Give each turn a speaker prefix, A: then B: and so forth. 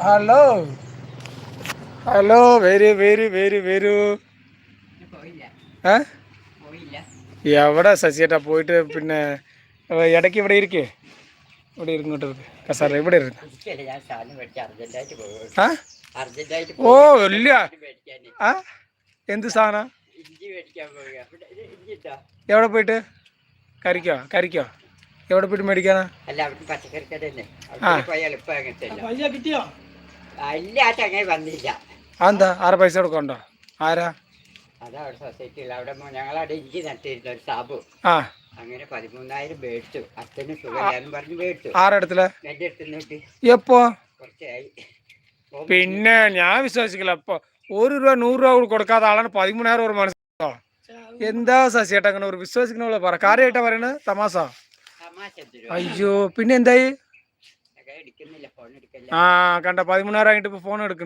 A: Hello hello വരൂ. ഏ എവിടെ ശശിയേട്ടാ പോയിട്ട് പിന്നെ ഇടയ്ക്ക് ഇവിടെ ഇരിക്കേ ഇവിടെ ഇരുന്നിട്ട് കസാര ഇവിടെ ഇരുന്ന് ഓ ഇല്ല ആ എന്ത് സാധനം എവിടെ പോയിട്ട് കരിക്കോ എവിടെ പോയിട്ട് മേടിക്കാനാ?
B: അല്ല അവിടെ പച്ചക്കറി കട തന്നെ.
A: കിട്ടിയോ?
B: ഇല്ല, ആ ചങ്ങായി വന്നില്ല.
A: അതെന്താ? ആരെ പൈസ കൊടുക്കണ്ടോ? ആരാ?
B: അതാ അവിടെ സൊസൈറ്റിയിൽ അവിടെ ഞങ്ങളവിടെ ഇഞ്ചി നട്ടിരുന്നു ഒരു സാബു.
A: ആ
B: അങ്ങനെ 13,000 മേടിച്ചു. അച്ഛന് സുഖമില്ലാന്ന് പറഞ്ഞ് മേടിച്ചു.
A: ആരെടുത്തില്ല?
B: എന്റെ അടുത്ത് നോട്ടി
A: എപ്പോ?
B: കുറച്ചായി.
A: പിന്നെ ഞാൻ വിശ്വസിക്കില്ല. അപ്പൊ ₹1 ₹100 കൊടുക്കാത്ത ആളാണ് 13,000 മനസ്സിലോ? എന്താ ശശിയേട്ടാ അങ്ങനെ ഒരു വിശ്വസിക്കണ പറ? കാര്യമായിട്ടാ പറയണത്? തമാശ? അയ്യോ, പിന്നെ എന്തായി?
B: എടുക്കുന്നില്ല, ഫോൺ എടുക്കില്ല.
A: ആ കണ്ട 13,000 ആയിട്ട് ഇപ്പൊ ഫോൺ എടുക്കുന്നു.